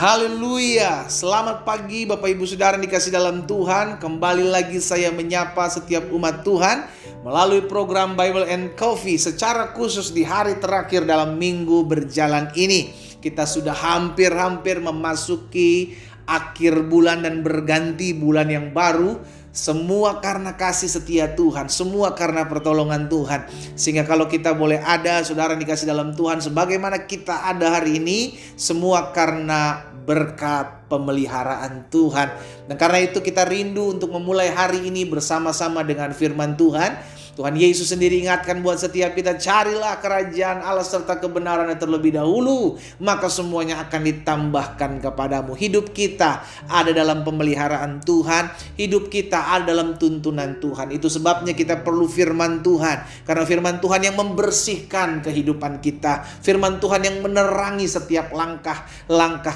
Haleluya, selamat pagi Bapak Ibu Saudara yang dikasih dalam Tuhan. Kembali lagi saya menyapa setiap umat Tuhan melalui program Bible and Coffee secara khusus di hari terakhir dalam minggu berjalan ini. Kita sudah hampir memasuki akhir bulan dan berganti bulan yang baru. Semua karena kasih setia Tuhan, semua karena pertolongan Tuhan. Sehingga kalau kita boleh ada, saudara dikasih dalam Tuhan, sebagaimana kita ada hari ini, semua karena berkat pemeliharaan Tuhan. Dan karena itu kita rindu untuk memulai hari ini bersama-sama dengan firman Tuhan. Tuhan Yesus sendiri ingatkan buat setiap kita, carilah kerajaan Allah serta kebenarannya terlebih dahulu, maka semuanya akan ditambahkan kepadamu. Hidup kita ada dalam pemeliharaan Tuhan, hidup kita ada dalam tuntunan Tuhan. Itu sebabnya kita perlu firman Tuhan, karena firman Tuhan yang membersihkan kehidupan kita, firman Tuhan yang menerangi setiap langkah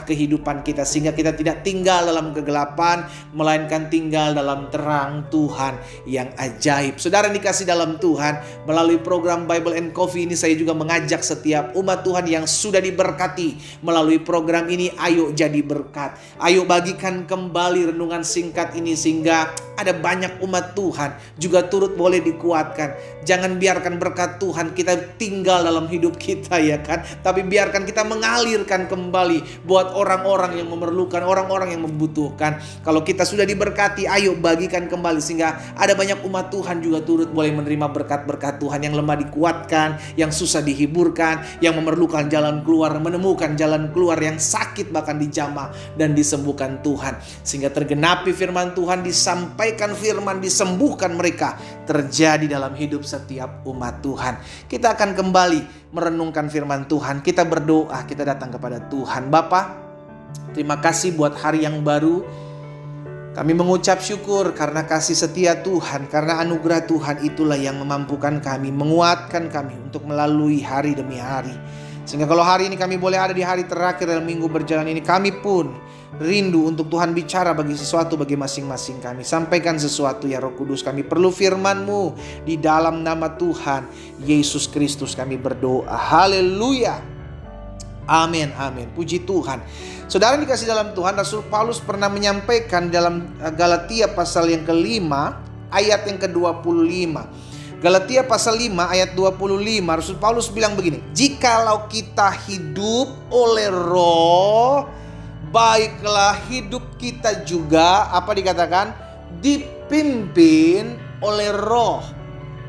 kehidupan kita, sehingga kita tidak tinggal dalam kegelapan, melainkan tinggal dalam terang Tuhan yang ajaib. Saudara dikasih dalam Tuhan, melalui program Bible and Coffee ini saya juga mengajak setiap umat Tuhan yang sudah diberkati melalui program ini, ayo jadi berkat. Ayo bagikan kembali renungan singkat ini sehingga ada banyak umat Tuhan juga turut boleh dikuatkan. Jangan biarkan berkat Tuhan kita tinggal dalam hidup kita, ya kan? Tapi biarkan kita mengalirkan kembali buat orang-orang yang memerlukan, orang-orang yang membutuhkan. Kalau kita sudah diberkati, ayo bagikan kembali sehingga ada banyak umat Tuhan juga turut boleh menerima berkat-berkat Tuhan, yang lemah dikuatkan, yang susah dihiburkan, yang memerlukan jalan keluar, menemukan jalan keluar, yang sakit bahkan dijamah dan disembuhkan Tuhan. Sehingga tergenapi firman Tuhan, disampaikan firman, disembuhkan mereka, terjadi dalam hidup setiap umat Tuhan. Kita akan kembali merenungkan firman Tuhan. Kita berdoa, kita datang kepada Tuhan. Bapa, terima kasih buat hari yang baru. Kami mengucap syukur karena kasih setia Tuhan, karena anugerah Tuhan itulah yang memampukan kami, menguatkan kami untuk melalui hari demi hari. Sehingga kalau hari ini kami boleh ada di hari terakhir dalam minggu berjalan ini, kami pun rindu untuk Tuhan bicara bagi sesuatu bagi masing-masing kami. Sampaikan sesuatu ya Roh Kudus, kami perlu firman-Mu. Di dalam nama Tuhan Yesus Kristus kami berdoa. Haleluya. Amin, amin. Puji Tuhan. Saudara dikasih dalam Tuhan, Rasul Paulus pernah menyampaikan dalam Galatia pasal yang kelima, ayat yang ke-25. Galatia pasal 5 ayat 25, Rasul Paulus bilang begini, jikalau kita hidup oleh roh, baiklah hidup kita juga, apa dikatakan? Dipimpin oleh roh.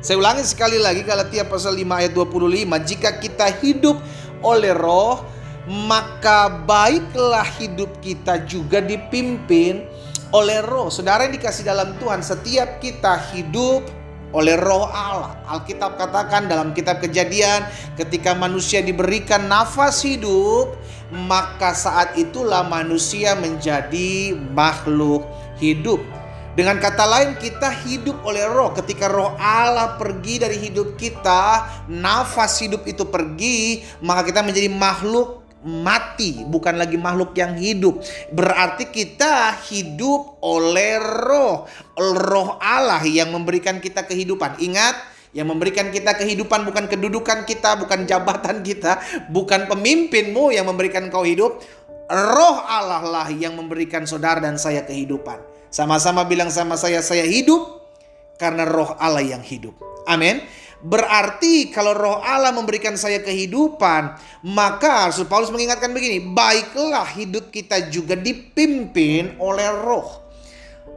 Saya ulangi sekali lagi, Galatia pasal 5 ayat 25, jika kita hidup oleh roh, maka baiklah hidup kita juga dipimpin oleh roh. Saudara yang dikasih dalam Tuhan, setiap kita hidup oleh roh Allah. Alkitab katakan dalam kitab Kejadian, ketika manusia diberikan nafas hidup, maka saat itulah manusia menjadi makhluk hidup. Dengan kata lain, kita hidup oleh roh. Ketika roh Allah pergi dari hidup kita, nafas hidup itu pergi, maka kita menjadi makhluk mati, bukan lagi makhluk yang hidup. Berarti kita hidup oleh roh. Roh Allah yang memberikan kita kehidupan. Ingat, yang memberikan kita kehidupan bukan kedudukan kita, bukan jabatan kita, bukan pemimpinmu yang memberikan kau hidup. Roh Allah lah yang memberikan saudara dan saya kehidupan. Sama-sama bilang sama saya hidup karena roh Allah yang hidup. Amin. Berarti kalau roh Allah memberikan saya kehidupan, maka Rasul Paulus mengingatkan begini, baiklah hidup kita juga dipimpin oleh roh.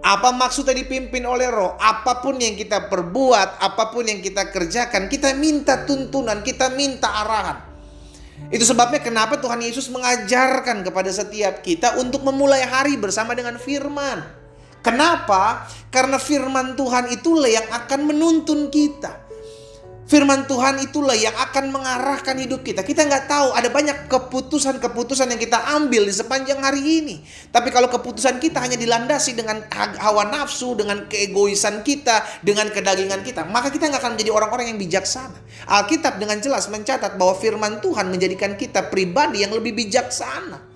Apa maksudnya dipimpin oleh roh? Apapun yang kita perbuat, apapun yang kita kerjakan, kita minta tuntunan, kita minta arahan. Itu sebabnya kenapa Tuhan Yesus mengajarkan kepada setiap kita untuk memulai hari bersama dengan firman. Kenapa? Karena firman Tuhan itulah yang akan menuntun kita. Firman Tuhan itulah yang akan mengarahkan hidup kita. Kita nggak tahu, ada banyak keputusan-keputusan yang kita ambil di sepanjang hari ini. Tapi kalau keputusan kita hanya dilandasi dengan hawa nafsu, dengan keegoisan kita, dengan kedagingan kita, maka kita nggak akan menjadi orang-orang yang bijaksana. Alkitab dengan jelas mencatat bahwa firman Tuhan menjadikan kita pribadi yang lebih bijaksana.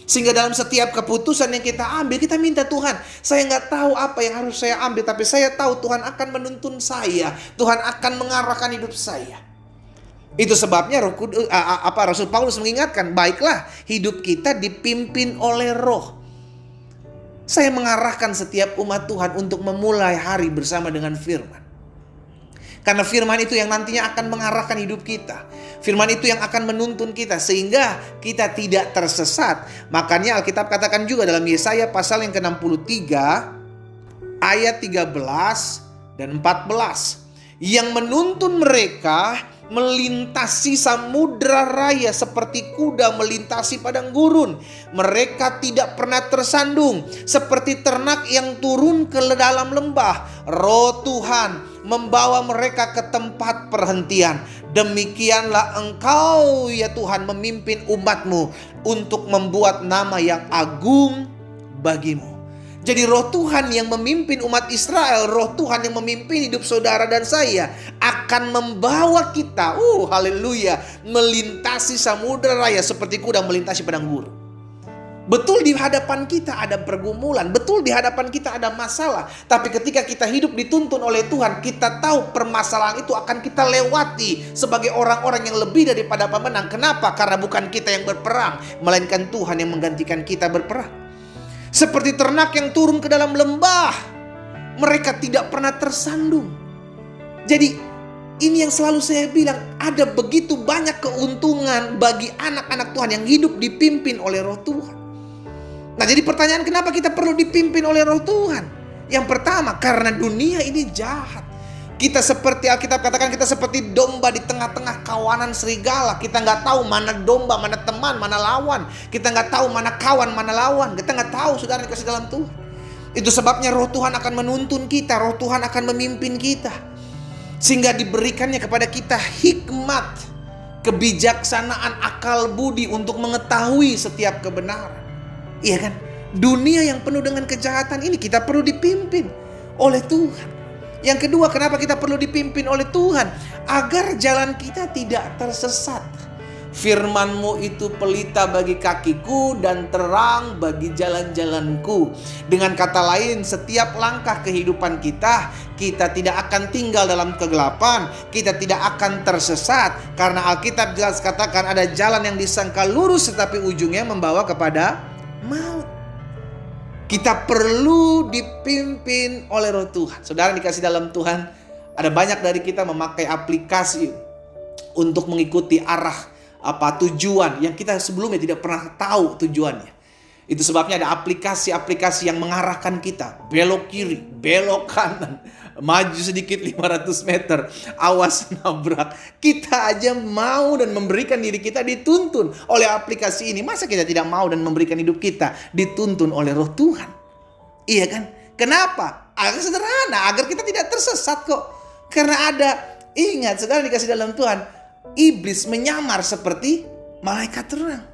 Sehingga dalam setiap keputusan yang kita ambil, kita minta Tuhan, saya nggak tahu apa yang harus saya ambil, tapi saya tahu Tuhan akan menuntun saya. Tuhan akan mengarahkan hidup saya. Itu sebabnya Rasul Paulus mengingatkan, baiklah hidup kita dipimpin oleh Roh. Saya mengarahkan setiap umat Tuhan untuk memulai hari bersama dengan firman. Karena firman itu yang nantinya akan mengarahkan hidup kita. Firman itu yang akan menuntun kita sehingga kita tidak tersesat. Makanya Alkitab katakan juga dalam Yesaya pasal yang ke-63 ayat 13 dan 14. Yang menuntun mereka melintasi samudra raya seperti kuda melintasi padang gurun. Mereka tidak pernah tersandung seperti ternak yang turun ke dalam lembah. Roh Tuhan membawa mereka ke tempat perhentian. Demikianlah Engkau ya Tuhan memimpin umat-Mu untuk membuat nama yang agung bagimu. Jadi roh Tuhan yang memimpin umat Israel, roh Tuhan yang memimpin hidup saudara dan saya akan membawa kita, haleluya, melintasi samudra raya seperti kuda melintasi padang gurun. Betul di hadapan kita ada pergumulan, betul di hadapan kita ada masalah. Tapi ketika kita hidup dituntun oleh Tuhan, kita tahu permasalahan itu akan kita lewati sebagai orang-orang yang lebih daripada pemenang. Kenapa? Karena bukan kita yang berperang, melainkan Tuhan yang menggantikan kita berperang. Seperti ternak yang turun ke dalam lembah, mereka tidak pernah tersandung. Jadi ini yang selalu saya bilang, ada begitu banyak keuntungan bagi anak-anak Tuhan yang hidup dipimpin oleh roh Tuhan. Nah, jadi pertanyaan, kenapa kita perlu dipimpin oleh roh Tuhan? Yang pertama, karena dunia ini jahat. Kita seperti Alkitab katakan, kita seperti domba di tengah-tengah kawanan serigala. Kita nggak tahu mana domba, mana teman, mana lawan. Kita nggak tahu mana kawan, mana lawan. Kita nggak tahu, saudara dikasih dalam Tuhan. Itu sebabnya roh Tuhan akan menuntun kita. Roh Tuhan akan memimpin kita. Sehingga diberikannya kepada kita hikmat, kebijaksanaan, akal budi untuk mengetahui setiap kebenaran. Iya kan? Dunia yang penuh dengan kejahatan ini kita perlu dipimpin oleh Tuhan. Yang kedua, kenapa kita perlu dipimpin oleh Tuhan? Agar jalan kita tidak tersesat. Firman-Mu itu pelita bagi kakiku dan terang bagi jalan-jalanku. Dengan kata lain, setiap langkah kehidupan kita tidak akan tinggal dalam kegelapan. Kita tidak akan tersesat. Karena Alkitab jelas katakan ada jalan yang disangka lurus tetapi ujungnya membawa kepada maut. Kita perlu dipimpin oleh roh Tuhan. Saudara dikasih dalam Tuhan, ada banyak dari kita memakai aplikasi untuk mengikuti arah tujuan yang kita sebelumnya tidak pernah tahu tujuannya. Itu sebabnya ada aplikasi-aplikasi yang mengarahkan kita. Belok kiri, belok kanan, maju sedikit 500 meter, awas nabrak. Kita aja mau dan memberikan diri kita dituntun oleh aplikasi ini. Masa kita tidak mau dan memberikan hidup kita dituntun oleh roh Tuhan? Iya kan? Kenapa? Agar sederhana, agar kita tidak tersesat kok. Karena ingat saudara dikasih dalam Tuhan, iblis menyamar seperti malaikat terang.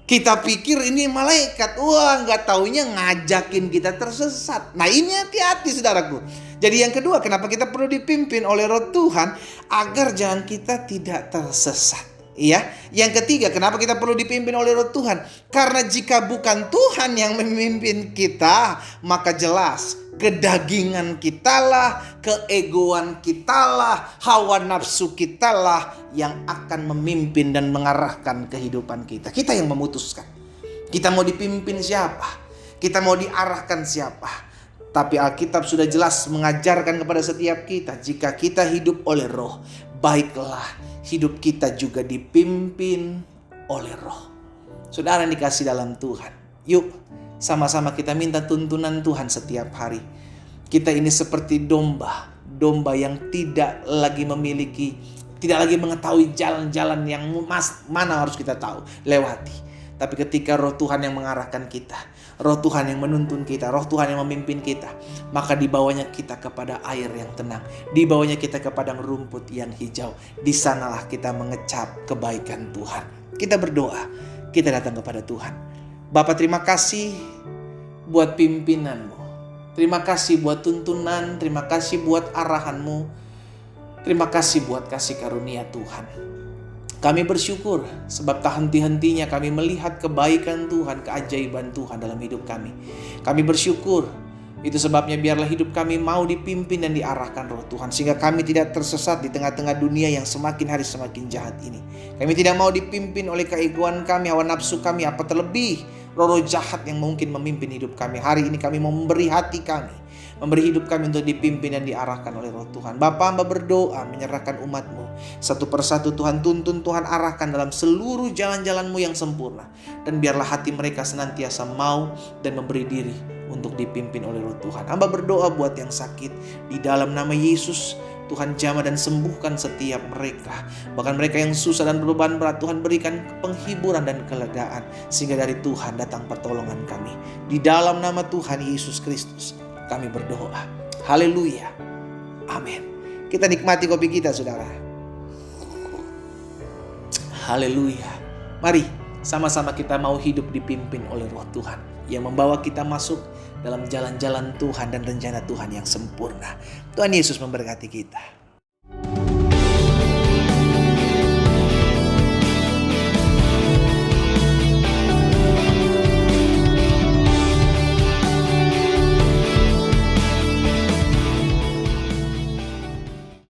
Kita pikir ini malaikat, nggak taunya ngajakin kita tersesat. Nah, ini hati-hati saudaraku. Jadi yang kedua, kenapa kita perlu dipimpin oleh roh Tuhan? Agar jalan kita tidak tersesat. Iya. Yang ketiga, kenapa kita perlu dipimpin oleh roh Tuhan? Karena jika bukan Tuhan yang memimpin kita, maka jelas kedagingan kitalah, keegoan kitalah, hawa nafsu kitalah yang akan memimpin dan mengarahkan kehidupan kita. Kita yang memutuskan. Kita mau dipimpin siapa? Kita mau diarahkan siapa? Tapi Alkitab sudah jelas mengajarkan kepada setiap kita, jika kita hidup oleh roh, baiklah hidup kita juga dipimpin oleh roh. Saudara yang dikasih dalam Tuhan, yuk sama-sama kita minta tuntunan Tuhan setiap hari. Kita ini seperti domba yang tidak lagi mengetahui jalan-jalan yang mana harus kita tahu lewati. Tapi ketika roh Tuhan yang mengarahkan kita, roh Tuhan yang menuntun kita, roh Tuhan yang memimpin kita, maka dibawanya kita kepada air yang tenang, dibawanya kita ke padang rumput yang hijau. Di sanalah kita mengecap kebaikan Tuhan. Kita berdoa, kita datang kepada Tuhan. Bapa, terima kasih buat pimpinan-Mu. Terima kasih buat tuntunan, terima kasih buat arahan-Mu. Terima kasih buat kasih karunia Tuhan. Kami bersyukur sebab tak henti-hentinya kami melihat kebaikan Tuhan, keajaiban Tuhan dalam hidup kami. Kami bersyukur Itu sebabnya biarlah hidup kami mau dipimpin dan diarahkan Roh Tuhan, sehingga kami tidak tersesat di tengah-tengah dunia yang semakin hari semakin jahat ini. Kami tidak mau dipimpin oleh keegoan kami, hawa nafsu kami, apa terlebih roh-roh jahat yang mungkin memimpin hidup kami. Hari ini kami mau memberi hati kami, memberi hidup kami untuk dipimpin dan diarahkan oleh Roh Tuhan. Bapa, hamba berdoa menyerahkan umat-Mu satu persatu. Tuhan tuntun, Tuhan arahkan dalam seluruh jalan-jalan-Mu yang sempurna. Dan biarlah hati mereka senantiasa mau dan memberi diri untuk dipimpin oleh Roh Tuhan. Hamba berdoa buat yang sakit, di dalam nama Yesus, Tuhan jamah dan sembuhkan setiap mereka. Bahkan mereka yang susah dan berbeban berat, Tuhan berikan penghiburan dan kelegaan, sehingga dari Tuhan datang pertolongan kami. Di dalam nama Tuhan Yesus Kristus kami berdoa. Haleluya. Amin. Kita nikmati kopi kita, saudara. Haleluya. Mari sama-sama kita mau hidup dipimpin oleh Roh Tuhan yang membawa kita masuk dalam jalan-jalan Tuhan dan rencana Tuhan yang sempurna. Tuhan Yesus memberkati kita.